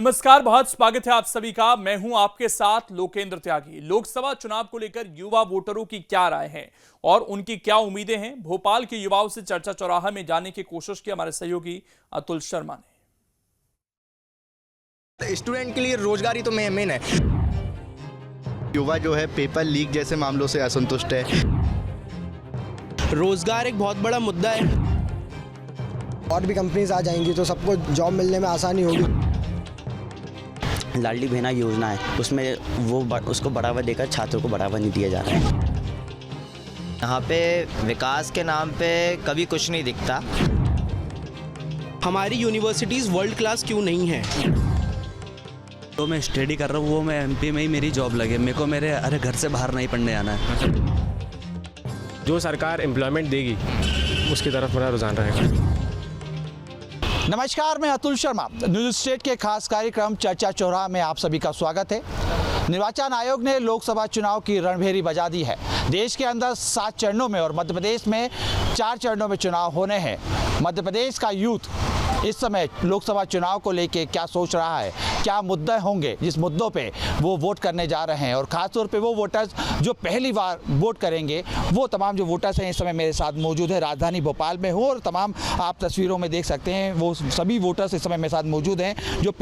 नमस्कार, बहुत स्वागत है आप सभी का। मैं हूं आपके साथ लोकेंद्र त्यागी। लोकसभा चुनाव को लेकर युवा वोटरों की क्या राय है और उनकी क्या उम्मीदें हैं, भोपाल के युवाओं से चर्चा चौराहा में जानने की कोशिश की हमारे सहयोगी अतुल शर्मा ने। स्टूडेंट के लिए रोजगार ही तो मेन है। युवा जो है पेपर लीक जैसे मामलों से असंतुष्ट है। रोजगार एक बहुत बड़ा मुद्दा है। और भी कंपनीज आ जाएंगी तो सबको जॉब मिलने में आसानी होगी। लाडली बहना योजना है, उसमें उसको बढ़ावा देकर छात्रों को बढ़ावा नहीं दिया जा रहा है। यहाँ पे विकास के नाम पे कभी कुछ नहीं दिखता। हमारी यूनिवर्सिटीज़ वर्ल्ड क्लास क्यों नहीं है? तो मैं स्टडी कर रहा हूँ, वो मैं एमपी में ही मेरी जॉब लगे, मेरे को मेरे घर से बाहर नहीं पढ़ने आना है। जो सरकार एम्प्लॉयमेंट देगी उसकी तरफ मेरा रुझान रहेगा। नमस्कार, मैं अतुल शर्मा। न्यूज स्टेट के खास कार्यक्रम चर्चा चौराहा में आप सभी का स्वागत है। निर्वाचन आयोग ने लोकसभा चुनाव की रणभेरी बजा दी है। देश के अंदर 7 चरणों में और मध्य प्रदेश में 4 चरणों में चुनाव होने हैं। मध्य प्रदेश का यूथ इस समय लोकसभा चुनाव को लेके क्या सोच रहा है, क्या मुद्दे होंगे जिस मुद्दों पे वो वोट करने जा रहे हैं, और ख़ासतौर पे वो वोटर्स जो पहली बार वोट करेंगे, वो तमाम जो वोटर्स हैं इस समय मेरे साथ मौजूद है। राजधानी भोपाल में हूँ और तमाम आप तस्वीरों में देख सकते हैं वो सभी वोटर्स इस समय मेरे साथ मौजूद हैं जो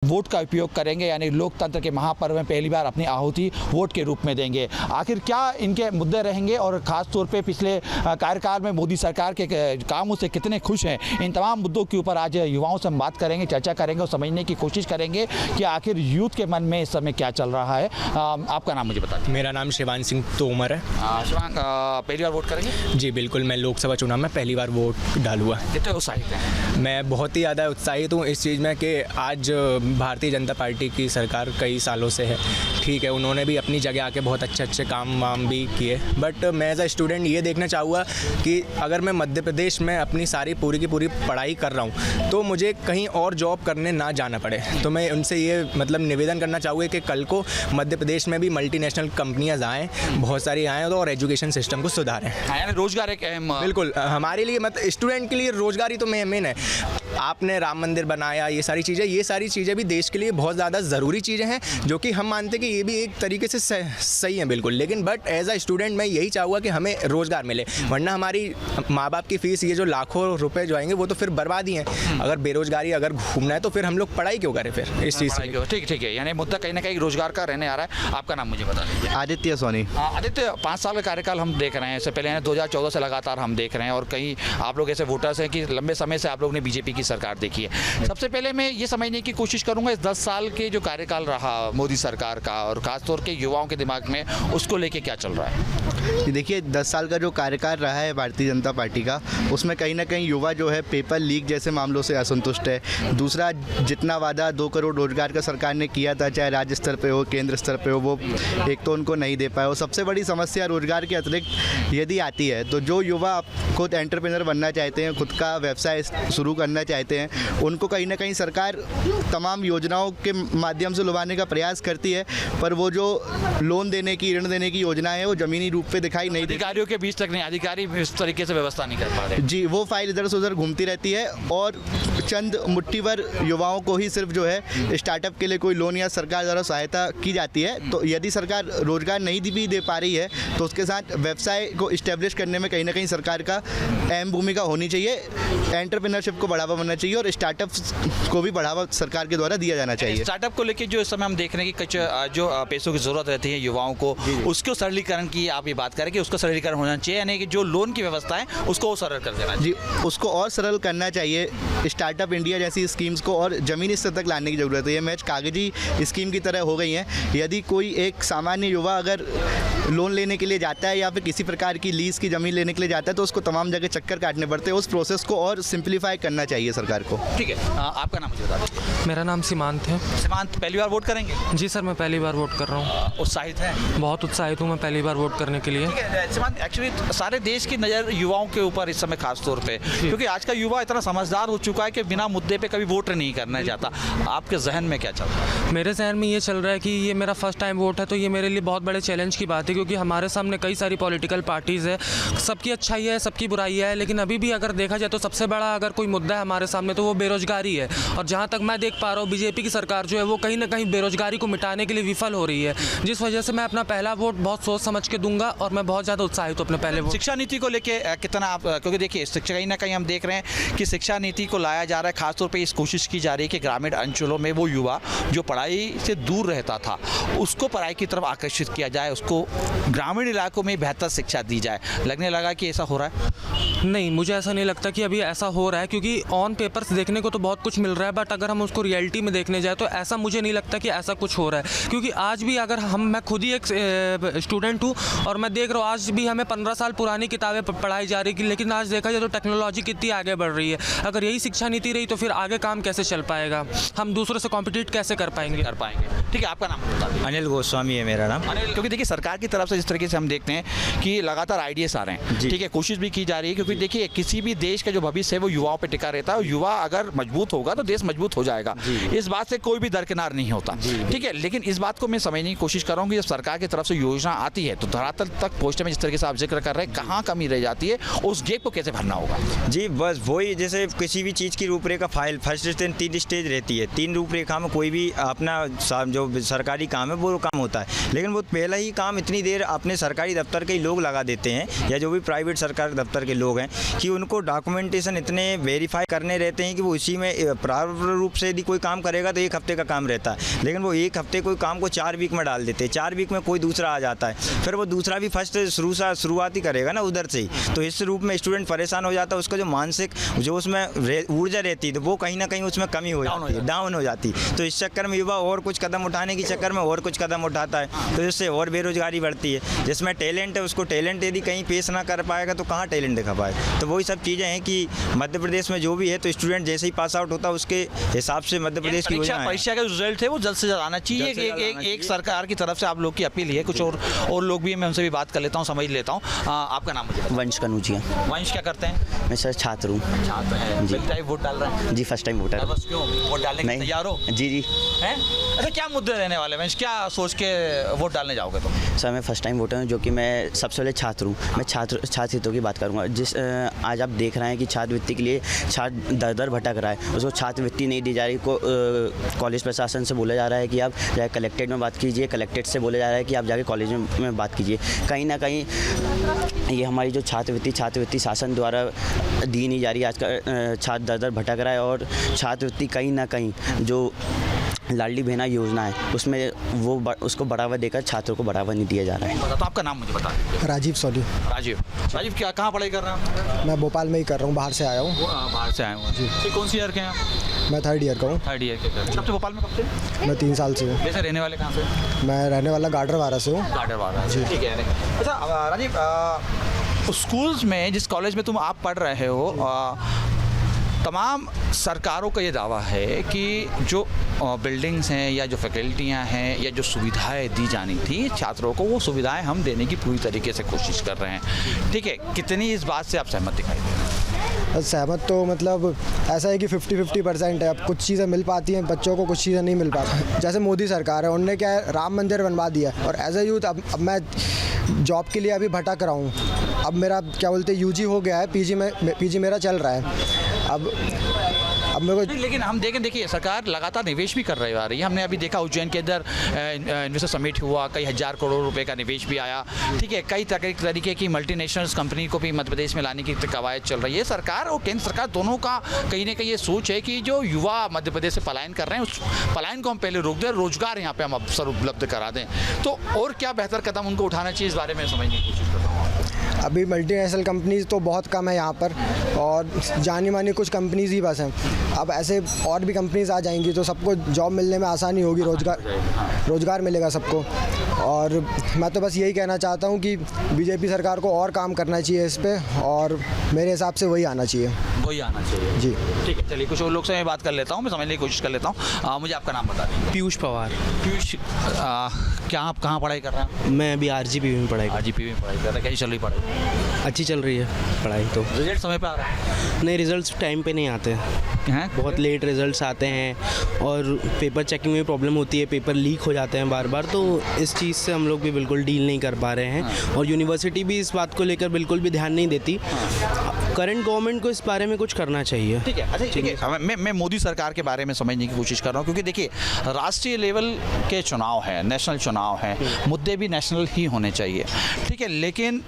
वोट का उपयोग करेंगे, यानी लोकतंत्र के महापर्व में पहली बार अपनी आहुति वोट के रूप में देंगे। आखिर क्या इनके मुद्दे रहेंगे और ख़ास तौर पे पिछले कार्यकाल में मोदी सरकार के कामों से कितने खुश हैं, इन तमाम मुद्दों के ऊपर आज युवाओं से हम बात करेंगे, चर्चा करेंगे और समझने की कोशिश करेंगे कि आखिर यूथ के मन में इस समय क्या चल रहा है। आपका नाम मुझे बता दें। मेरा नाम शिवान सिंह तोमर है। शिवान, पहली बार वोट करेंगे? जी बिल्कुल, मैं लोकसभा चुनाव में पहली बार वोट डालूंगा। कितने उत्साहित हैं? मैं बहुत ही ज़्यादा उत्साहित हूँ इस चीज़ में कि आज भारतीय जनता पार्टी की सरकार कई सालों से है। ठीक है, उन्होंने भी अपनी जगह आके बहुत अच्छे काम वाम भी किए, बट मैं एज अ स्टूडेंट ये देखना चाहूँगा कि अगर मैं मध्य प्रदेश में अपनी सारी पूरी की पूरी पढ़ाई कर रहा हूँ तो मुझे कहीं और जॉब करने ना जाना पड़े। तो मैं उनसे ये निवेदन करना चाहूँगा कि कल को मध्य प्रदेश में भी मल्टीनेशनल कंपनियाँ आएँ, बहुत सारी आएँ और एजुकेशन सिस्टम को सुधारें। यानी रोजगार एक अहम, बिल्कुल हमारे लिए स्टूडेंट के लिए रोजगार ही तो मेन है। आपने राम मंदिर बनाया, ये सारी चीज़ें भी देश के लिए बहुत ज़्यादा ज़रूरी चीज़ें हैं, जो कि हम मानते हैं कि ये भी एक तरीके से सही है बिल्कुल। लेकिन बट एज अ स्टूडेंट मैं यही चाहूँगा कि हमें रोज़गार मिले, वरना हमारी माँ बाप की फ़ीस ये जो लाखों रुपए जो आएंगे वो तो फिर बर्बाद ही हैं। अगर बेरोजगारी अगर घूमना है तो फिर हम लोग पढ़ाई क्यों करें फिर इस चीज़ से। ठीक है, यानी मुद्दा कहीं ना कहीं रोजगार का रहने आ रहा है। आपका नाम मुझे बता दीजिए। आदित्य सोनी। आदित्य, 5 साल का कार्यकाल हम देख रहे हैं। इससे पहले 2014 से लगातार हम देख रहे हैं और कहीं आप लोग ऐसे वोटर्स हैं कि लंबे समय से आप लोग ने बीजेपी की सरकार देखी है। सबसे पहले मैं ये समझने की कोशिश करूंगा इस 10 साल के जो कार्यकाल रहा मोदी सरकार का और खासतौर के युवाओं के दिमाग में उसको लेके क्या चल रहा है। देखिए, 10 साल का जो कार्यकाल रहा है भारतीय जनता पार्टी का, उसमें कहीं ना कहीं युवा जो है पेपर लीक जैसे मामलों से असंतुष्ट है। दूसरा, जितना वादा 2 करोड़ रोजगार का सरकार ने किया था, चाहे राज्य स्तर पे हो केंद्र स्तर पे हो, वो एक तो उनको नहीं दे पाए। और सबसे बड़ी समस्या रोजगार के अतिरिक्त यदि आती है तो जो युवा खुद एंटरप्रेन्योर बनना चाहते हैं, खुद का व्यवसाय शुरू करना चाहते हैं, उनको कहीं ना कहीं सरकार तमाम योजनाओं के माध्यम से लुभाने का प्रयास करती है, पर वो जो लोन देने की, ऋण देने की योजना है वो जमीनी रूप पे दिखाई नहीं देती। अधिकारियों के बीच तक नहीं, अधिकारी इस तरीके से व्यवस्था नहीं कर पा रहे। जी, वो फाइल इधर से उधर घूमती रहती है और चंद मुट्ठी भर युवाओं को ही सिर्फ जो है स्टार्टअप के लिए कोई लोन या सरकार द्वारा सहायता की जाती है। तो यदि सरकार रोजगार नहीं भी दे पा रही है तो उसके साथ व्यवसाय को इस्टेब्लिश करने में कहीं ना कहीं सरकार का अहम भूमिका होनी चाहिए। एंटरप्रेन्योरशिप को बढ़ावा मिलना चाहिए और स्टार्टअप को भी बढ़ावा सरकार के द्वारा दिया जाना चाहिए। स्टार्टअप को लेकर जो इस समय हम देख रहे हैं कि कुछ जो पैसों की जरूरत रहती है युवाओं को, उसको सरलीकरण की आप ये बात करें कि उसका सरलीकरण होना चाहिए, यानी कि जो लोन की व्यवस्था है उसको सरल कर देना चाहिए। जी, उसको और सरल करना चाहिए। स्टार्टअप इंडिया जैसी स्कीम्स को और ज़मीनी स्तर तक लाने की ज़रूरत है। ये मैच कागजी स्कीम की तरह हो गई हैं। यदि कोई एक सामान्य युवा अगर लोन लेने के लिए जाता है या फिर किसी प्रकार की लीज़ की ज़मीन लेने के लिए जाता है तो उसको तमाम जगह चक्कर काटने पड़ते हैं। उस प्रोसेस को और सिंप्लीफाई करना चाहिए सरकार को। ठीक है, आपका नाम मुझे बता दीजिए। मेरा नाम सीमांत है। सीमांत, पहली बार वोट करेंगे? जी सर, मैं पहली बार वोट कर रहा हूँ। उत्साहित हैं? बहुत उत्साहित हूँ मैं पहली बार वोट करने के लिए। सीमांत, एक्चुअली सारे देश की नज़र युवाओं के ऊपर इस समय खास तौर पे, क्योंकि आज का युवा इतना समझदार हो चुका है कि बिना मुद्दे पे कभी वोट नहीं करना चाहता। आपके जहन में क्या चल रहा है? मेरे जहन में ये चल रहा है कि ये मेरा फर्स्ट टाइम वोट है, तो ये मेरे लिए बहुत बड़े चैलेंज की बात है, क्योंकि हमारे सामने कई सारी पॉलिटिकल पार्टीज़ है, सबकी अच्छाई है, सबकी बुराई है, लेकिन अभी भी अगर देखा जाए तो सबसे बड़ा अगर कोई मुद्दा है हमारे सामने तो वो बेरोजगारी है। और जहाँ तक मैं देख पा रहा हूँ बीजेपी की सरकार जो है वो कहीं ना कहीं बेरोजगारी को मिटाने के लिए विफल हो रही है, जिस वजह से मैं अपना पहला वोट बहुत सोच समझ के दूंगा और मैं बहुत ज़्यादा उत्साहित हूँ अपने पहले वोट। शिक्षा नीति को लेके कितना आप, क्योंकि देखिए शिक्षा कहीं ना कहीं हम देख रहे हैं कि शिक्षा नीति को लाया जा रहा है, खासतौर पे इस कोशिश की जा रही है कि ग्रामीण अंचलों में वो युवा जो पढ़ाई से दूर रहता था उसको पढ़ाई की तरफ आकर्षित किया जाए, उसको ग्रामीण इलाकों में बेहतर शिक्षा दी जाए। लगने लगा कि ऐसा हो रहा है? नहीं, मुझे ऐसा नहीं लगता कि अभी ऐसा हो रहा है, क्योंकि ऑन पेपर्स देखने को तो बहुत कुछ मिल रहा है, बट अगर हम उसको रियलिटी में देखने जाए तो ऐसा मुझे नहीं लगता कि ऐसा कुछ हो रहा है। क्योंकि आज भी अगर मैं खुद ही एक स्टूडेंट हूँ और मैं देख रहा हूँ आज भी हमें 15 साल पुरानी किताबें पढ़ाई जा रही, लेकिन आज देखा जाए तो टेक्नोलॉजी कितनी आगे बढ़ रही है। अगर यही शिक्षा नीति रही तो फिर आगे काम कैसे चल पाएगा, हम दूसरों से कॉम्पिटिट कैसे कर पाएंगे। ठीक है, आपका नाम बताइए। अनिल गोस्वामी है मेरा नाम। अनिल, क्योंकि देखिए सरकार की तरफ से जिस तरीके से हम देखते हैं कि लगातार आइडियाज आ रहे हैं, ठीक है, कोशिश भी की जा रही है, क्योंकि देखिए किसी भी देश का जो भविष्य है वो युवाओं पे टिका रहता है, और युवा अगर मजबूत होगा तो देश मजबूत हो जाएगा, इस बात से कोई भी दरकिनार नहीं होता। ठीक है, लेकिन इस बात को मैं समझने की कोशिश कर रहा हूँ कि जब सरकार की तरफ से योजना आती है तो धरातल तक पहुँचने में जिस तरीके से आप जिक्र कर रहे हैं कहाँ कमी रह जाती है, उस गेप को कैसे भरना होगा? जी बस वही, जैसे किसी भी चीज़ की रूपरेखा फाइल फर्स्ट स्टेज 3 स्टेज रहती है, 3 रूपरेखा में कोई भी अपना जो सरकारी काम है वो काम होता है, लेकिन वो पहला ही काम इतनी देर अपने सरकारी दफ्तर के ही लोग लगा देते हैं या जो भी प्राइवेट सरकारी दफ्तर के लोग हैं कि उनको डॉक्यूमेंटेशन इतने वेरीफाई करने रहते हैं कि वो इसी में प्रारंभ रूप से यदि कोई काम करेगा तो 1 हफ्ते का काम रहता है, लेकिन वो 1 हफ्ते कोई काम को 4 वीक में डाल देते हैं, 4 वीक में कोई दूसरा आ जाता है, फिर वो दूसरा भी फर्स्ट शुरुआत ही करेगा ना उधर से ही, तो इस रूप में स्टूडेंट परेशान हो जाता है, उसका जो मानसिक जो उसमें ऊर्जा रहती है तो वो कहीं ना कहीं उसमें कमी हो जाती है, डाउन हो जाती है। तो इस चक्कर में युवा और कुछ कदम उठाने के चक्कर में और कुछ कदम उठाता है, तो इससे और बेरोजगारी बढ़ती है। जिसमें टैलेंट है उसको टैलेंट यदि कहीं पेश ना कर पाएगा तो कहाँ टैलेंट दिखा पाएगा। तो वही सब चीज़ें हैं कि मध्य प्रदेश में जो भी है तो स्टूडेंट जैसे ही पास आउट होता है उसके हिसाब से मध्य प्रदेश की परीक्षा का रिजल्ट है वो जल्द से जल्द आना चाहिए। एक सरकार की तरफ से आप लोग की अपील है, कुछ और लोग भी, मैं उनसे भी बात कर लेता हूँ, समझ लेता हूँ। आपका नाम मुझे? वंश कनूजिया। वंश, क्या करते हैं? मैं सर छात्र हूँ। छात्र हैं जी। पहली टाइम वोट डाल रहे हैं? जी फर्स्ट टाइम वोटर। बस क्यों वोट डालने के तैयार हो? जी जी। हैं? अच्छा, क्या मुद्दे रहने वाले वंश, क्या सोच के वोट डालने जाओगे तुम? सर मैं फर्स्ट टाइम वोटर हूँ, जो कि मैं सबसे पहले छात्र हूँ। मैं छात्र हितों की बात करूँगा। आज आप देख रहे हैं कि छात्रवृत्ति के लिए छात्र दर दर भटक रहा है, उसको छात्रवृत्ति नहीं दी जा रही। कॉलेज प्रशासन से बोला जा रहा है कि आप जाके कलेक्ट्रेट में बात कीजिए, कलेक्ट्रेट से बोला जा रहा है कि आप जाके कॉलेज में बात कीजिए। कहीं ना कहीं ये हमारी जो छात्रवृत्ति शासन द्वारा दी नहीं जा रही। आज का छात्र दर दर भटक रहा है, और छात्रवृत्ति कहीं ना कहीं जो लाडली बहना योजना है उसमें वो उसको बढ़ावा देकर छात्रों को बढ़ावा नहीं दिया जा रहा है। तो आपका नाम मुझे बता दीजिए। राजीव सोनी। राजीव, क्या कहाँ पढ़ाई कर रहे हैं? मैं भोपाल में ही कर रहा हूँ, बाहर से आया हूँ। बाहर से आया हूँ जी। कौन सी ईयर के हैं? मैं 3rd ईयर का हूँ। 3rd ईयर के। कब से भोपाल में, कब से? मैं 3 साल से हूँ। वैसे रहने वाले कहाँ से? मैं रहने वाला गाडरवारा से हूँ। गाडरवारा जी, ठीक है। अच्छा राजीव, स्कूल्स में जिस कॉलेज में तुम आप पढ़ रहे हो, तमाम सरकारों का ये दावा है कि जो बिल्डिंग्स हैं या जो फैकल्टियाँ हैं या जो सुविधाएं दी जानी थी छात्रों को, वो सुविधाएं हम देने की पूरी तरीके से कोशिश कर रहे हैं। ठीक है, कितनी इस बात से आप सहमत दिखाई दे रहे हैं? सहमत तो मतलब ऐसा है कि 50-50% है। अब कुछ चीज़ें मिल पाती हैं बच्चों को, कुछ चीज़ें नहीं मिल पाती। जैसे मोदी सरकार है, उन्होंने क्या है, राम मंदिर बनवा दिया, और एज ए यूथ अब मैं जॉब के लिए अभी भटक रहा हूँ। अब मेरा क्या बोलते हैं UG हो गया है, PG मेरा चल रहा है। अब मेरे को, लेकिन हम देखिए सरकार लगातार निवेश भी कर रही आ रही है। हमने अभी देखा उज्जैन के अंदर इन्वेस्टर समिट हुआ, कई हज़ार करोड़ रुपए का निवेश भी आया। ठीक है, कई तरीके की मल्टीनेशनल कंपनी को भी मध्य प्रदेश में लाने की कवायद चल रही है। सरकार और केंद्र सरकार दोनों का कहीं ना कहीं ये सोच है कि जो युवा मध्य प्रदेश से पलायन कर रहे हैं उस पलायन को हम पहले रोक दें, रोजगार यहाँ पे हम अवसर उपलब्ध करा दें। तो और क्या बेहतर कदम उनको उठाना चाहिए, इस बारे में समझने की कोशिश करता हूँ। अभी मल्टीनेशनल कंपनीज़ तो बहुत कम है यहाँ पर, और जानी मानी कुछ कंपनीज़ ही बस हैं। अब ऐसे और भी कंपनीज़ आ जाएंगी तो सबको जॉब मिलने में आसानी होगी, रोज़गार मिलेगा सबको। और मैं तो बस यही कहना चाहता हूँ कि बीजेपी सरकार को और काम करना चाहिए इस पर, और मेरे हिसाब से वही आना चाहिए जी। ठीक है, चलिए कुछ और लोग से मैं बात कर लेता हूँ, मैं समझने की कोशिश कर लेता हूँ। मुझे आपका नाम बता दीजिए। पीयूष पवार। पीयूष, क्या आप कहाँ पढ़ाई कर रहे हैं? मैं अभी RGP में पढ़ाई RGP में पढ़ाई कर रहे हैं। कैसी चल रही पढ़ाई? अच्छी चल रही है पढ़ाई। तो रिजल्ट समय पे आ रहा है? नहीं, रिजल्ट्स टाइम पे नहीं आते। हैं? बहुत लेट रिजल्ट्स आते हैं और पेपर चेकिंग में प्रॉब्लम होती है, पेपर लीक हो जाते हैं बार बार, तो इस चीज़ से हम लोग भी बिल्कुल डील नहीं कर पा रहे हैं और यूनिवर्सिटी भी इस बात को लेकर बिल्कुल भी ध्यान नहीं देती। करंट गवर्नमेंट को इस बारे में कुछ करना चाहिए। ठीक है, अच्छा ठीक है। अब मैं मोदी सरकार के बारे में समझने की कोशिश कर रहा हूँ, क्योंकि देखिए राष्ट्रीय लेवल के चुनाव है, नेशनल चुनाव है, मुद्दे भी नेशनल ही होने चाहिए, ठीक है। लेकिन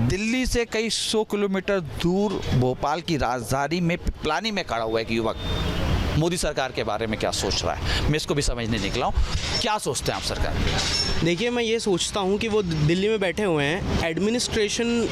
दिल्ली से कई 100 किलोमीटर दूर भोपाल की राजधानी में पिपलानी में खड़ा हुआ एक युवक मोदी सरकार के बारे में क्या सोच रहा है, मैं इसको भी समझने निकला हूँ। क्या सोचते हैं आप सरकार? देखिए, मैं ये सोचता हूँ कि वो दिल्ली में बैठे हुए हैं, एडमिनिस्ट्रेशन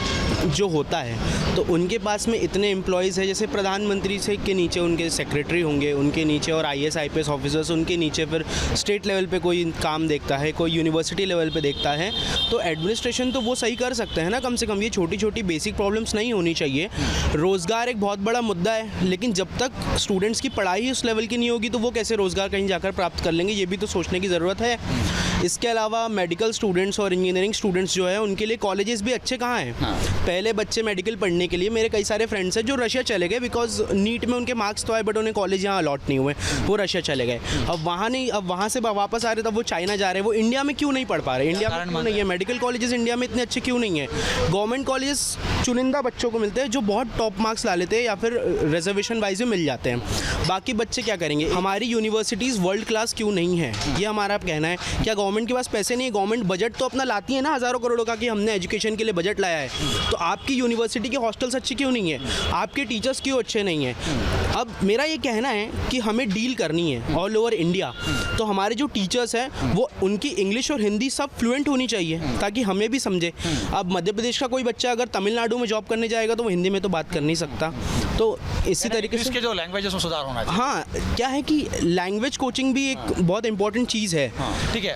जो होता है तो उनके पास में इतने एम्प्लॉयज़ हैं, जैसे प्रधानमंत्री से के नीचे उनके सेक्रेटरी होंगे, उनके नीचे और IAS IPS ऑफिसर्स, उनके नीचे फिर स्टेट लेवल पे कोई काम देखता है, कोई यूनिवर्सिटी लेवल पे देखता है, तो एडमिनिस्ट्रेशन तो वो सही कर सकते हैं ना। कम से कम ये छोटी छोटी बेसिक प्रॉब्लम्स नहीं होनी चाहिए। रोज़गार एक बहुत बड़ा मुद्दा है, लेकिन जब तक स्टूडेंट्स की पढ़ाई उस लेवल की नहीं होगी तो वो कैसे रोज़गार कहीं जाकर प्राप्त कर लेंगे, ये भी तो सोचने की ज़रूरत है। इसके अलावा मेडिकल स्टूडेंट्स और इंजीनियरिंग स्टूडेंट्स जो है उनके लिए कॉलेजेस भी अच्छे कहाँ हैं। पहले बच्चे मेडिकल पढ़ने के लिए, मेरे कई सारे फ्रेंड्स हैं जो रशिया चले गए, बिकॉज नीट में उनके मार्क्स तो आए बट उन्हें कॉलेज यहाँ अलॉट नहीं हुए, वो रशिया चले गए। अब वहाँ नहीं, अब वहाँ से वापस आ रहे, तब वो चाइना जा रहे हैं। वो इंडिया में क्यों नहीं पढ़ पा रहे? इंडिया में क्यों नहीं है? मेडिकल कॉलेजेस इंडिया में इतने अच्छे क्यों नहीं है? गवर्नमेंट कॉलेज चुनिंदा बच्चों को मिलते हैं जो बहुत टॉप मार्क्स ला लेते हैं या फिर रिजर्वेशन वाइज में मिल जाते हैं। बाकी बच्चे क्या करेंगे? हमारी यूनिवर्सिटीज़ वर्ल्ड क्लास क्यों नहीं है, ये हमारा कहना है। क्या गवर्नमेंट के पास पैसे नहीं है? गवर्नमेंट बजट तो अपना लाती है ना, हज़ारों करोड़ों का, कि हमने एजुकेशन के लिए बजट लाया है, तो आपकी यूनिवर्सिटी के हॉस्टल्स अच्छे क्यों नहीं है? आपके टीचर्स क्यों अच्छे नहीं हैं? अब मेरा ये कहना है कि हमें डील करनी है ऑल ओवर इंडिया, तो हमारे जो टीचर्स हैं वो उनकी इंग्लिश और हिंदी सब फ्लुएंट होनी चाहिए ताकि हमें भी समझे। अब मध्य प्रदेश का कोई बच्चा अगर तमिलनाडु में जॉब करने जाएगा तो वो हिंदी में तो बात कर नहीं सकता, तो इसी तरीके से इसके जो लैंग्वेजेस में सुधार होना चाहिए। हाँ, क्या है कि लैंग्वेज कोचिंग भी एक बहुत इंपॉर्टेंट चीज़ है। ठीक है,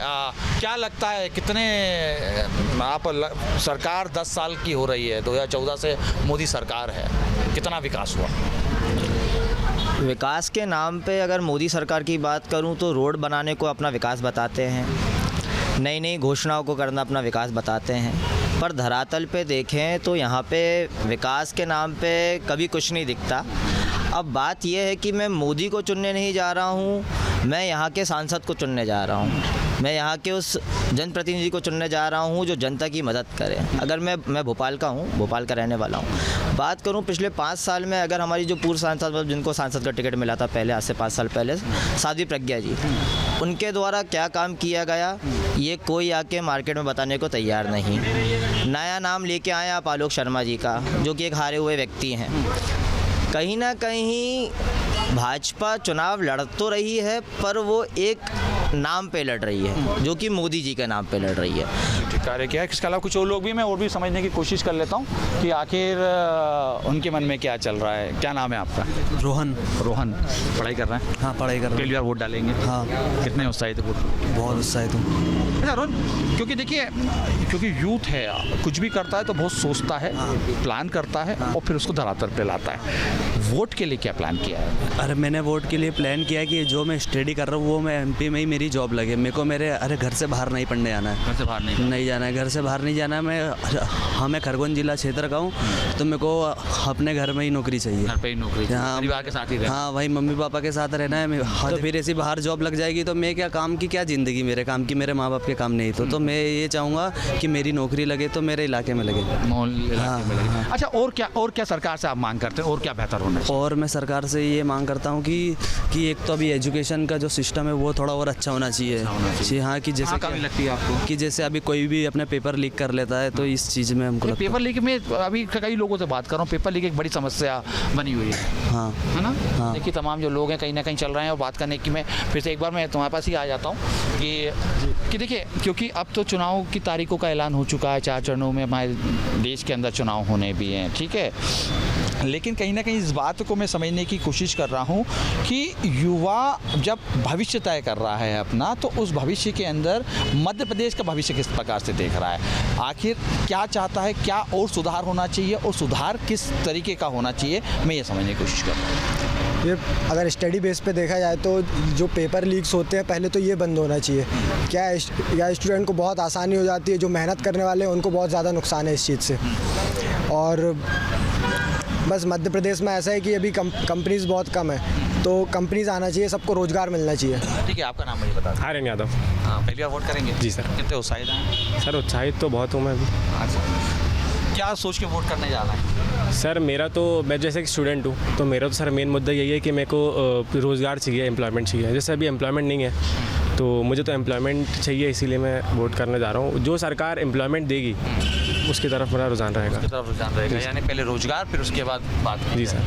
क्या लगता है कितने सरकार 10 साल की हो रही है, 2014 से मोदी सरकार है, कितना विकास हुआ? विकास के नाम पे अगर मोदी सरकार की बात करूं तो रोड बनाने को अपना विकास बताते हैं, नई नई घोषणाओं को करना अपना विकास बताते हैं, पर धरातल पे देखें तो यहाँ पे विकास के नाम पे कभी कुछ नहीं दिखता। अब बात यह है कि मैं मोदी को चुनने नहीं जा रहा हूँ, मैं यहाँ के सांसद को चुनने जा रहा हूँ, मैं यहाँ के उस जनप्रतिनिधि को चुनने जा रहा हूँ जो जनता की मदद करे। अगर मैं भोपाल का हूँ, भोपाल का रहने वाला हूँ, बात करूँ पिछले 5 साल में, अगर हमारी जो पूर्व सांसद, मतलब जिनको सांसद का टिकट मिला था पहले, आज से 5 साल पहले, साध्वी प्रज्ञा जी, उनके द्वारा क्या काम किया गया ये कोई आके मार्केट में बताने को तैयार नहीं। नया नाम लेके आए आप आलोक शर्मा जी का, जो कि एक हारे हुए व्यक्ति हैं। कहीं ना कहीं भाजपा चुनाव लड़ तो रही है पर वो एक नाम पे लड़ रही है, जो कि मोदी जी के नाम पे लड़ रही है। कार्य क्या है, इसके अलावा कुछ और लोग भी, मैं और भी समझने की कोशिश कर लेता हूँ कि आखिर उनके मन में क्या चल रहा है। क्या नाम है आपका? रोहन। रोहन, पढ़ाई कर रहे हैं? हाँ, पढ़ाई कर रहे हैं। पहली बार वोट डालेंगे? हाँ। कितने उत्साहित वोट? बहुत उत्साहित हूँ। अच्छा रोहन, क्योंकि देखिए, क्योंकि यूथ है, कुछ भी करता है तो बहुत सोचता है, प्लान करता है और फिर उसको धरातल पे लाता है। वोट के लिए क्या प्लान किया है? अरे मैंने वोट के लिए प्लान किया है कि जो मैं स्टडी कर रहा हूँ वो मैं MP में ही मेरी जॉब लगे। मेरे को अरे घर से बाहर नहीं पढ़ने जाना है। घर से बाहर नहीं जाना है, घर से बाहर नहीं जाना है। मैं खरगोन जिला क्षेत्र का हूँ, तो मेरे को अपने घर में ही नौकरी चाहिए। घर पे ही नौकरी, परिवार के साथ ही रहना। हाँ, वही मम्मी पापा के साथ रहना है। तो फिर ऐसी बाहर जॉब लग जाएगी तो मैं क्या काम की, क्या ज़िंदगी मेरे काम की, मेरे माँ बाप के काम नहीं। तो मैं ये चाहूँगा कि मेरी नौकरी लगे तो मेरे इलाके में लगे। हाँ। अच्छा, और क्या सरकार से आप मांग करते हैं, और क्या बेहतर होना चाहिए? और मैं सरकार से ये मांग करता हूँ कि एक तो अभी एजुकेशन का जो सिस्टम है वो थोड़ा और अच्छा होना चाहिए। हाँ, कि जैसे कमी लगती है आपको कि जैसे अभी कोई भी अपने पेपर लीक कर लेता है, तो इस चीज़ में हमको पेपर लीक में अभी कई लोगों से बात कर रहा हूँ, पेपर लीक एक बड़ी समस्या बनी हुई है। हाँ, है ना? हाँ। देखिए, तमाम जो लोग हैं कहीं ना कहीं चल रहे हैं, और बात करने की मैं फिर से एक बार मैं तुम्हारे पास ही आ जाता हूँ कि देखिए, क्योंकि अब तो चुनाव की तारीखों का ऐलान हो चुका है, 4 चरणों में हमारे देश के अंदर चुनाव होने भी हैं, ठीक है। लेकिन कहीं ना कहीं इस बात को मैं समझने की कोशिश कर रहा हूँ कि युवा जब भविष्य तय कर रहा है अपना, तो उस भविष्य के अंदर मध्य प्रदेश का भविष्य किस प्रकार से देख रहा है, आखिर क्या चाहता है, क्या और सुधार होना चाहिए और सुधार किस तरीके का होना चाहिए, मैं ये समझने की कोशिश कर रहा हूँ। ये अगर स्टडी बेस पे देखा जाए तो जो पेपर लीक्स होते हैं पहले तो ये बंद होना चाहिए। क्या स्टूडेंट को बहुत आसानी हो जाती है, जो मेहनत करने वाले हैं उनको बहुत ज़्यादा नुकसान है इस चीज़ से। और बस मध्य प्रदेश में ऐसा है कि अभी कंपनीज़ बहुत कम है, तो तो कंपनीज आना चाहिए, सबको रोज़गार मिलना चाहिए। ठीक है, आपका नाम मुझे बता दें। आर्यन यादव। हाँ, पहली बार वोट करेंगे? जी सर। कितने उत्साहित हैं? सर उत्साहित तो बहुत हूँ मैं अभी। क्या सोच के वोट करने जा रहे हैं? सर मेरा तो, मैं जैसे कि स्टूडेंट हूँ तो मेरा तो सर मेन मुद्दा यही है कि मेरे को रोज़गार चाहिए, एम्प्लॉयमेंट चाहिए। जैसे अभी एम्प्लॉयमेंट नहीं है तो मुझे तो एम्प्लॉयमेंट चाहिए, इसीलिए मैं वोट करने जा रहा हूँ। जो सरकार एम्प्लॉयमेंट देगी उसकी तरफ मेरा रुझान रहेगा। उसकी तरफ रुझान रहेगा, यानी पहले रोजगार फिर उसके बाद बात। जी सर,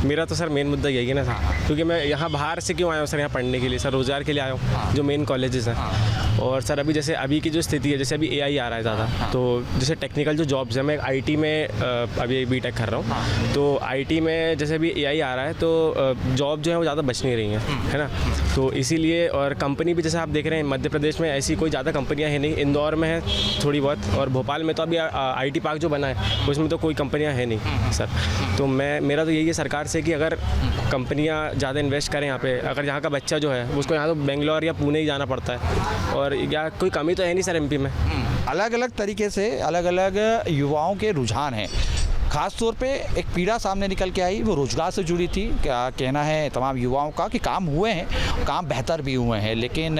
मेरा तो सर मेन मुद्दा यही है ना सर, क्योंकि मैं यहाँ बाहर से क्यों आया हूँ सर, यहाँ पढ़ने के लिए सर, रोज़गार के लिए आया हूँ जो मेन कॉलेजेस हैं। और सर अभी जैसे अभी की जो स्थिति है, जैसे अभी AI आ रहा है ज़्यादा, तो जैसे टेक्निकल जो जॉब्स हैं, मैं IT में अभी BTech कर रहा हूँ, तो IT में जैसे अभी AI आ रहा है तो जॉब जो है वो ज़्यादा बच नहीं रही हैं, है ना। तो इसीलिए, और कंपनी भी जैसे आप देख रहे हैं मध्य प्रदेश में ऐसी कोई ज़्यादा कंपनियाँ हैं नहीं, इंदौर में है थोड़ी बहुत, और भोपाल में तो अभी IT पार्क जो बना है उसमें तो कोई कंपनियाँ हैं नहीं सर। तो मेरा तो यही है सरकार से कि अगर कंपनियाँ ज़्यादा इन्वेस्ट करें यहाँ पे, अगर यहाँ का बच्चा जो है उसको यहाँ तो बेंगलोर या पुणे ही जाना पड़ता है, और या कोई कमी तो है नहीं सर MP में। अलग अलग तरीके से अलग अलग युवाओं के रुझान हैं। खास तौर पे एक पीड़ा सामने निकल के आई, वो रोजगार से जुड़ी थी। क्या कहना है तमाम युवाओं का कि काम हुए हैं, काम बेहतर भी हुए हैं, लेकिन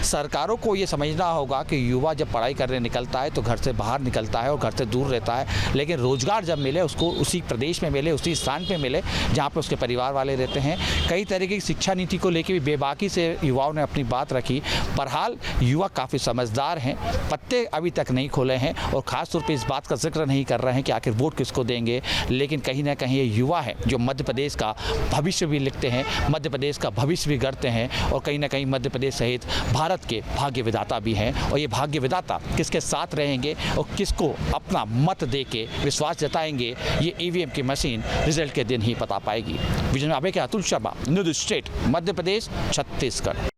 सरकारों को ये समझना होगा कि युवा जब पढ़ाई करने निकलता है तो घर से बाहर निकलता है और घर से दूर रहता है, लेकिन रोजगार जब मिले उसको उसी प्रदेश में मिले, उसी स्थान पे मिले जहाँ पे उसके परिवार वाले रहते हैं। कई तरीके की शिक्षा नीति को लेकर भी बेबाकी से युवाओं ने अपनी बात रखी। बहरहाल युवा काफ़ी समझदार हैं, पत्ते अभी तक नहीं खोले हैं और ख़ास तौर पर इस बात का जिक्र नहीं कर रहे हैं कि आखिर वोट किसको देंगे, लेकिन कहीं ना कहीं ये युवा है जो मध्य प्रदेश का भविष्य भी लिखते हैं, मध्य प्रदेश का भविष्य भी गढ़ते हैं और कहीं ना कहीं मध्य प्रदेश सहित भारत के भाग्य विधाता भी हैं। और ये भाग्य विधाता किसके साथ रहेंगे और किसको अपना मत दे के विश्वास जताएंगे, ये EVM की मशीन रिजल्ट के दिन ही बता पाएगी। विजन अभय के अतुल शर्मा, न्यूज़ स्टेट, मध्य प्रदेश, छत्तीसगढ़।